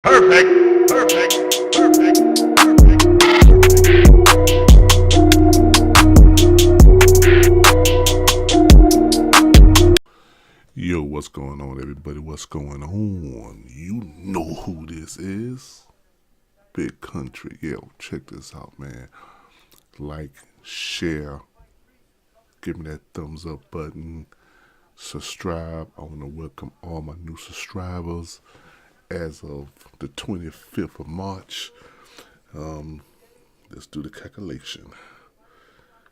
Perfect, perfect, perfect, perfect. Yo, what's going on, everybody? What's going on? You know who this is. Big Country. Yo, check this out, man. Like, share, give me that thumbs up button, subscribe. I want to welcome all my new subscribers as of the 25th of March. Let's do the calculation.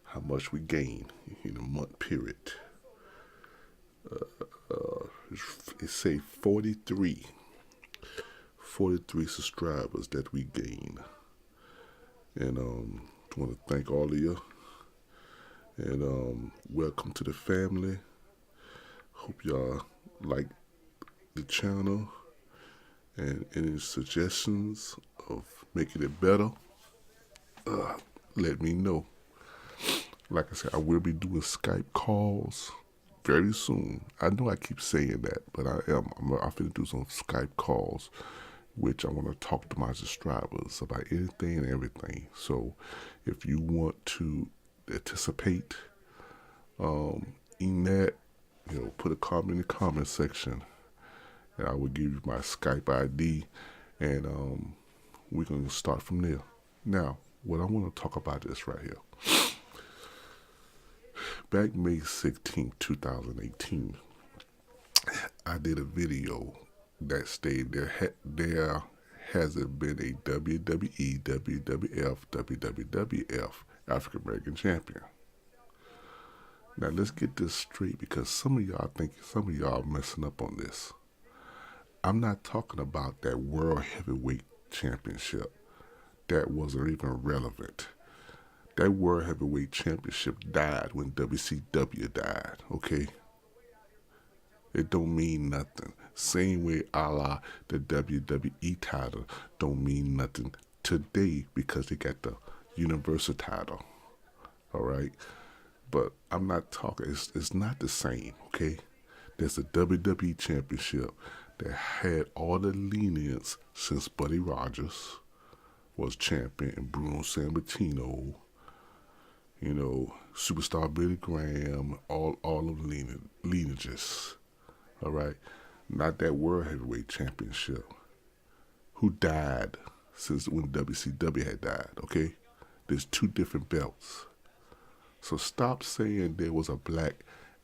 How much we gain in a month period. It say 43 subscribers that we gain. And I want to thank all of you. And welcome to the family. Hope y'all like the channel. And any suggestions of making it better, let me know. Like I said, I will be doing Skype calls very soon. I know I keep saying that, but I'm finna do some Skype calls, which I want to talk to my subscribers about anything and everything. So if you want to anticipate in that, put a comment in the comment section, and I will give you my Skype ID, and we're gonna start from there. Now, what I want to talk about is right here. Back May 16th, 2018, I did a video that stated there hasn't been a WWE WWF WWF African American champion. Now let's get this straight, because some of y'all are messing up on this. I'm not talking about that World Heavyweight Championship. That wasn't even relevant. That World Heavyweight Championship died when WCW died, okay? It don't mean nothing. Same way a la the WWE title don't mean nothing today because they got the Universal title, all right? But I'm not talking, it's not the same, okay? There's a WWE Championship that had all the lenience since Buddy Rogers was champion and Bruno Sammartino, Superstar Billy Graham, all of the lineages, all right? Not that World Heavyweight Championship, who died since when WCW had died, okay? There's two different belts. So stop saying there was a black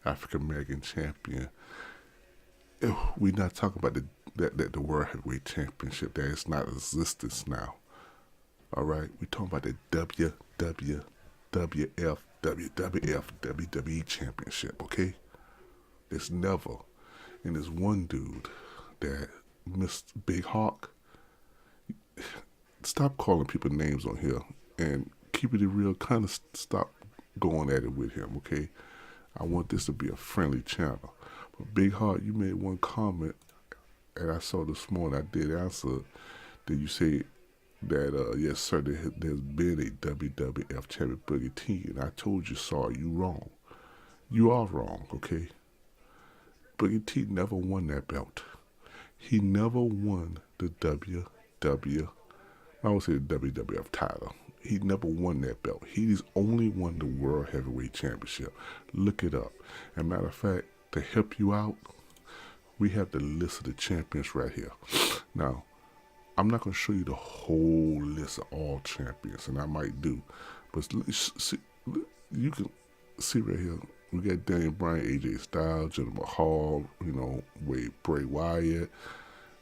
African American champion. We're not talking about the World Heavyweight Championship that is not in existence now. All right, we're talking about the WWF, WWF, WWE Championship. Okay, there's never, and there's one dude that missed Big Hawk. Stop calling people names on here and keep it real. Kind of stop going at it with him. Okay, I want this to be a friendly channel. But Big Hawk, you made one comment, and I saw this morning. I did answer. Did you say that yes sir, there's been a WWF champion, Boogie T, and I told you, sorry, you wrong. You are wrong, okay? Boogie T never won that belt. He never won the I would say the WWF title. He never won that belt. He's only won the World Heavyweight Championship. Look it up. And matter of fact, to help you out, we have the list of the champions right here. Now, I'm not going to show you the whole list of all champions, and I might do. But see, you can see right here, we got Daniel Bryan, AJ Styles, Jinder Mahal, Bray Wyatt,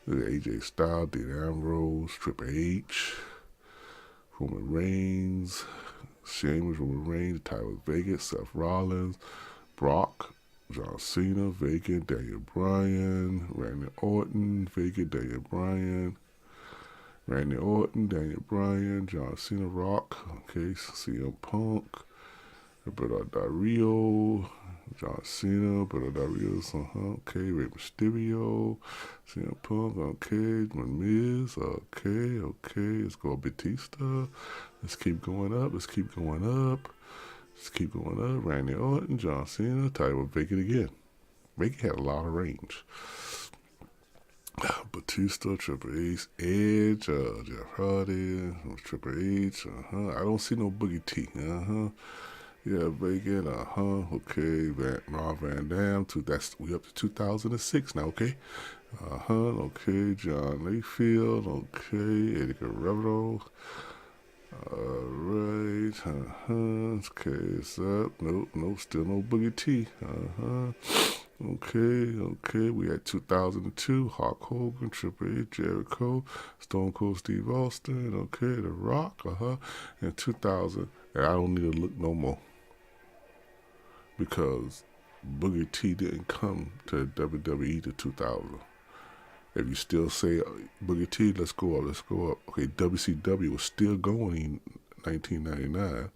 AJ Styles, Dean Ambrose, Triple H, Roman Reigns, Sheamus, Roman Reigns, Tyler Vegas, Seth Rollins, Brock, John Cena, Vega, Daniel Bryan, Randy Orton, Vega, Daniel Bryan, Randy Orton, Daniel Bryan, John Cena, Rock, okay, CM Punk, Roberto Del Rio, John Cena, Roberto Del Rio, okay, Rey Mysterio, CM Punk, okay, Miz, okay, let's go Batista, let's keep going up, Randy Orton, John Cena, Tyler Vega again. Vega had a lot of range. Batista, Triple H, Edge, Jeff Hardy, Triple H, I don't see no Boogie T, Yeah, Bacon, okay, Van Dam, we up to 2006 now, okay? Okay, John Layfield, okay, Eddie Guerrero, alright, okay, it's up, nope, still no Boogie T, okay, we had 2002, Hulk Hogan, Triple H, Jericho, Stone Cold Steve Austin, okay, The Rock, and 2000, and I don't need to look no more, because Boogie T didn't come to WWE to 2000. If you still say Boogie T, let's go up. Okay, WCW was still going in 1999.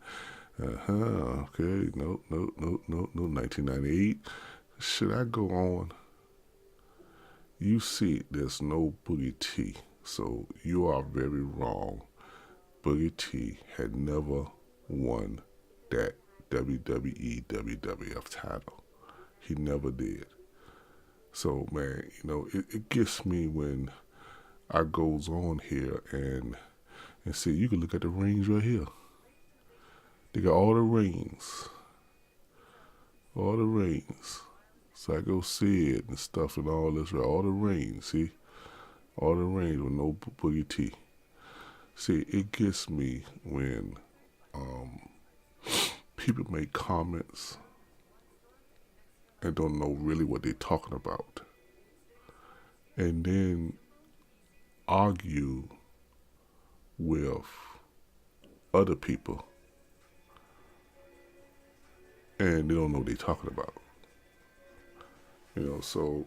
Okay, no, 1998. Should I go on? You see, there's no Boogie T, so you are very wrong. Boogie T had never won that WWE WWF title. He never did. So, man, it gets me when I goes on here and see, you can look at the rings right here. They got all the rings. All the rings. So I go see it and stuff and all this, right? All the rings, see? All the rings with no Boogie T. See, it gets me when people make comments and don't know really what they're talking about. And then argue with other people and they don't know what they're talking about. So,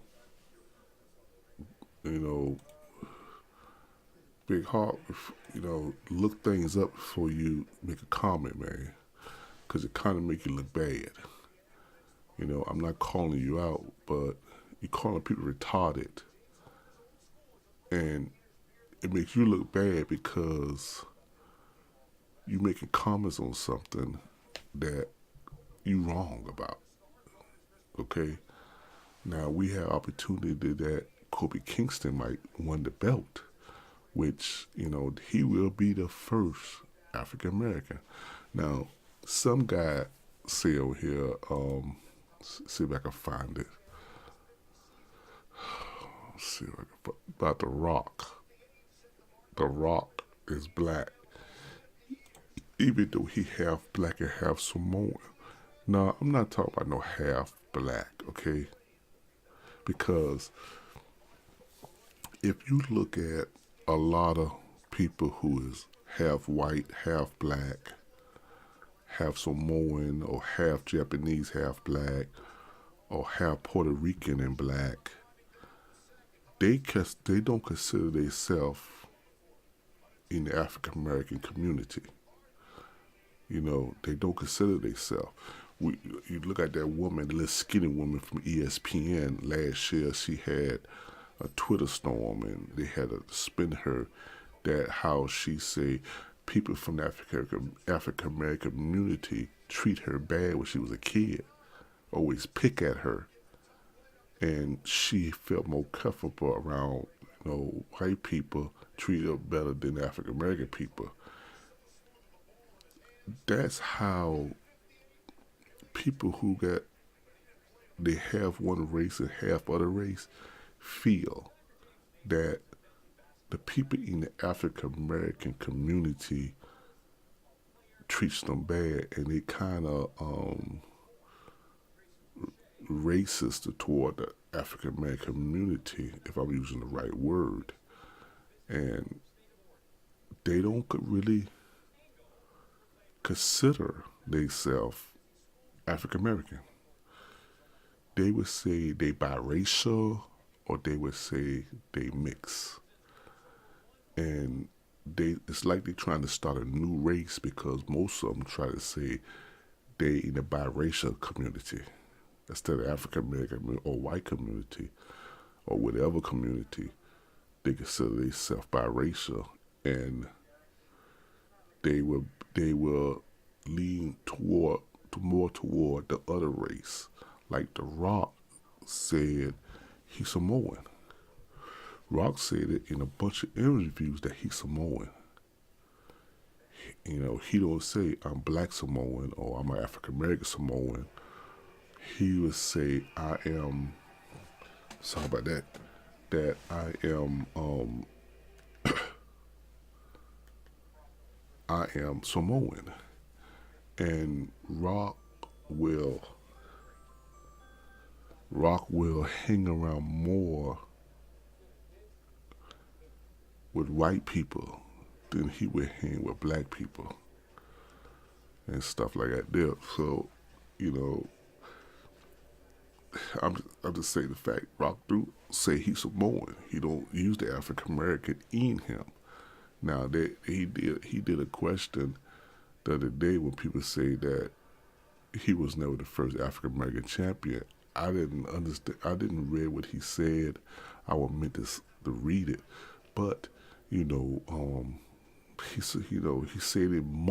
Big Hawk, look things up before you make a comment, man, because it kind of make you look bad. I'm not calling you out, but you're calling people retarded. And it makes you look bad because you're making comments on something that you wrong about. Okay? Now, we have opportunity that Kobe Kingston might win the belt, which, he will be the first African American. Now, some guy say over here, see if I can find it. See if I can about The Rock. The Rock is black, even though he half black and half Samoan. No, I'm not talking about no half black, okay? Because if you look at a lot of people who is half white, half black, half Samoan, or half Japanese, half black, or half Puerto Rican and black, they don't consider themselves in the African American community. They don't consider themselves. You look at that woman, the little skinny woman from ESPN last year. She had a Twitter storm, and they had to spin her that how she say people from the African American community treat her bad when she was a kid, always pick at her, and she felt more comfortable around white people, treat her better than African American people. That's how people who they have one race and half other race feel that the people in the African American community treats them bad, and they kind of racist toward the African American community, if I'm using the right word, and they don't really consider themselves African American. They would say they biracial, or they would say they mix. And it's like they're trying to start a new race, because most of them try to say they in the biracial community instead of African American or white community or whatever community. They consider themselves biracial, and they will lean more toward the other race. Like The Rock said, he's Samoan. Rock said it in a bunch of interviews that he's Samoan. He don't say I'm black Samoan or I'm an African American Samoan. He would say I am. Sorry about that. That I am Samoan, and will Rock will hang around more with white people than he would hang with black people and stuff like that there. So, you know, I'm just saying the fact Rock do say he's Samoan. He don't use the African American in him. Now that he did a question the other day when people say that he was never the first African American champion. I didn't understand. I didn't read what he said. I was meant to read it, but you know, he said he said in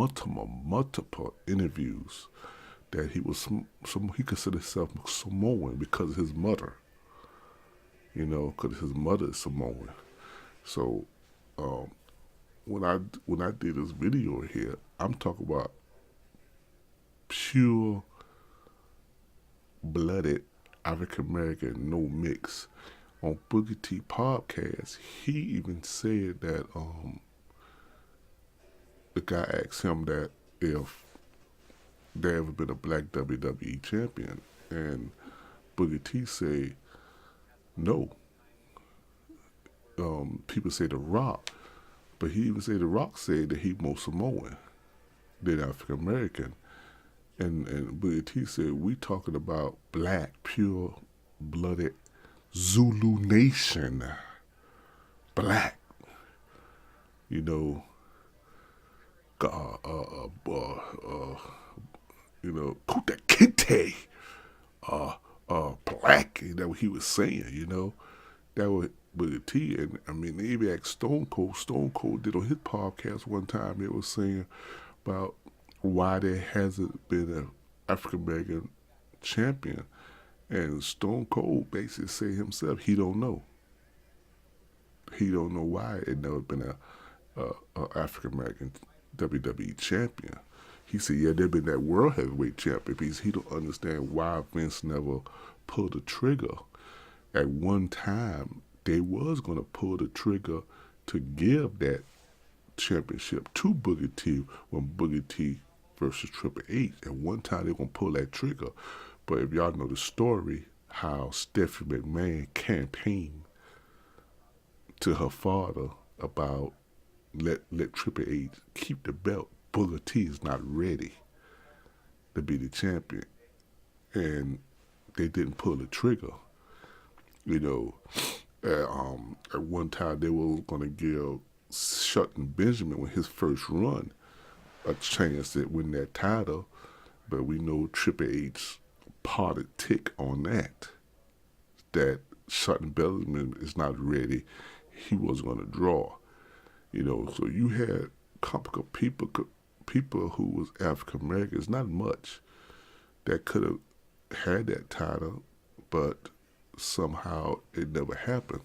multiple interviews that he was he considered himself Samoan because of his mother. Because his mother is Samoan. So when I did this video here, I'm talking about pure blooded African American, no mix. On Boogie T podcast, he even said that the guy asked him that if there ever been a black WWE champion, and Boogie T said no. People say The Rock, but he even said The Rock said that he more Samoan than African American. And Boogie T said, we talking about black, pure blooded Zulu Nation. Black. Kuta Kinte. Black. That's what he was saying, That was Boogie T. And I mean, they even asked Stone Cold. Stone Cold did on his podcast one time, it was saying about why there hasn't been an African American champion, and Stone Cold basically say himself he don't know. He don't know why it never been a African American WWE champion. He said, yeah, there been that world heavyweight champion because he don't understand why Vince never pulled the trigger. At one time, they was gonna pull the trigger to give that championship to Boogie T when Boogie T versus Triple H. At one time, they were going to pull that trigger. But if y'all know the story, how Stephanie McMahon campaigned to her father about let Triple H keep the belt. Boogie T is not ready to be the champion. And they didn't pull the trigger. At one time, they were going to give Shelton Benjamin, with his first run, a chance to win that title, but we know Triple H parted tick on that Shelton Benjamin is not ready. He wasn't going to draw, So you had couple of people who was African Americans, not much, that could have had that title, but somehow it never happened.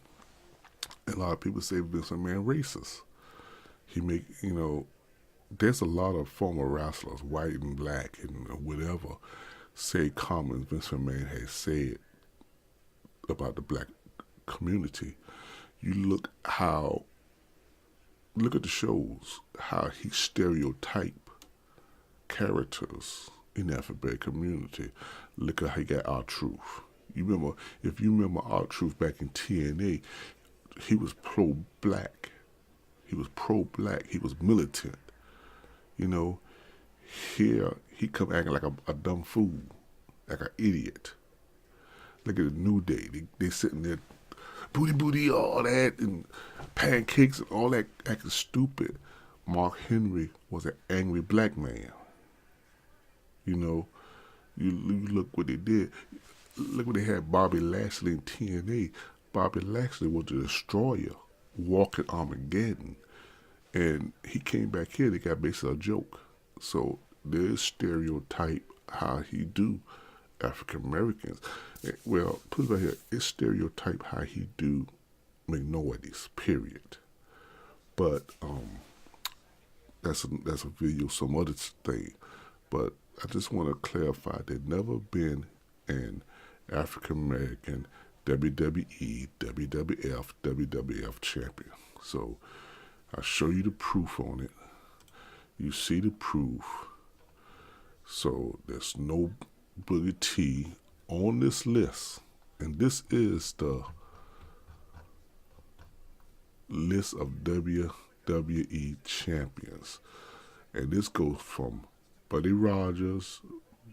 And a lot of people say Vince McMahon racist. He make, there's a lot of former wrestlers, white and black and whatever, say comments Vince McMahon has said about the black community. You look at the shows, how he stereotype characters in the African community. Look at how he got R-Truth. If you remember R-Truth back in TNA, he was pro-black. He was pro-black. He was militant. Here he come acting like a dumb fool, like an idiot. Look at the New Day. They sitting there, booty, all that, and pancakes and all that, acting stupid. Mark Henry was an angry black man. You look what they did. Look what they had Bobby Lashley in TNA. Bobby Lashley was the destroyer, walking Armageddon. And he came back here, they got basically a joke. So there's stereotype how he do African Americans. Well, put it right here, it's stereotype how he do minorities, period. But that's a video, some other thing. But I just want to clarify, there's never been an African American WWE, WWF, WWF champion. So I'll show you the proof on it. You see the proof. So there's no Boogie T on this list. And this is the list of WWE champions. And this goes from Buddy Rogers,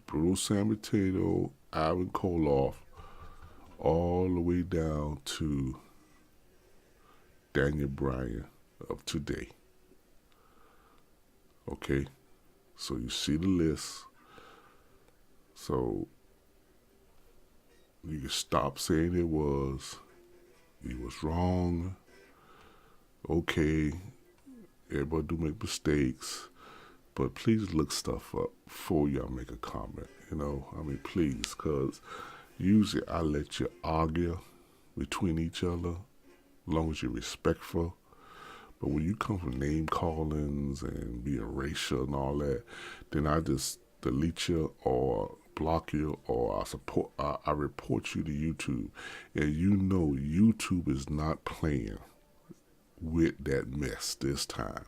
Brutal Sammartino, Ivan Koloff, all the way down to Daniel Bryan of today. Okay, so you see the list. So you can stop saying he was wrong. Okay, everybody do make mistakes, but please look stuff up before y'all make a comment. You know, I mean, please, because usually I let you argue between each other, as long as you're respectful. But when you come from name callings and being racial and all that, then I just delete you or block you, or I report you to YouTube. And you know YouTube is not playing with that mess this time.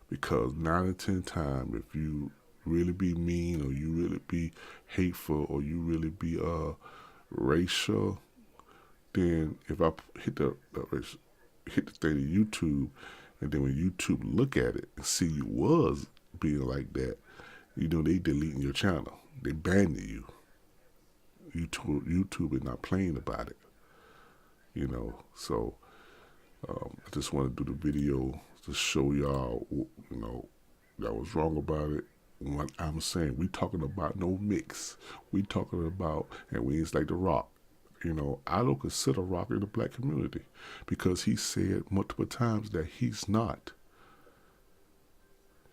Because 9 out of 10 times, if you really be mean, or you really be hateful, or you really be racial, then if I hit the thing to YouTube, and then when YouTube look at it and see you was being like that, you know, they deleting your channel. They banning you. YouTube is not playing about it. You know, so I just want to do the video to show y'all, you know, that was wrong about it. What I'm saying, we talking about no mix. We talking about, and we ain't like The Rock. You know, I don't consider Rock in the black community because he said multiple times that he's not.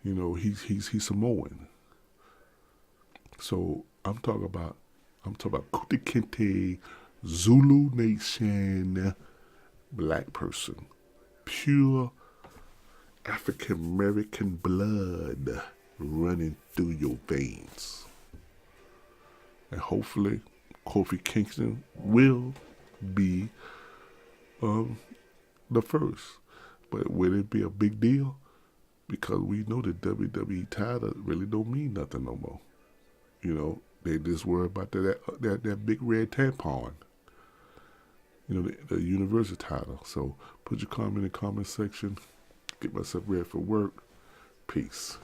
You know, he's Samoan. So I'm talking about Kuta Kinte, Zulu Nation, black person, pure African American blood running through your veins, and hopefully Kofi Kingston will be the first. But will it be a big deal? Because we know the WWE title really don't mean nothing no more. You know, they just worry about that big red tampon. You know, the universal title. So put your comment in the comment section. Get myself ready for work. Peace.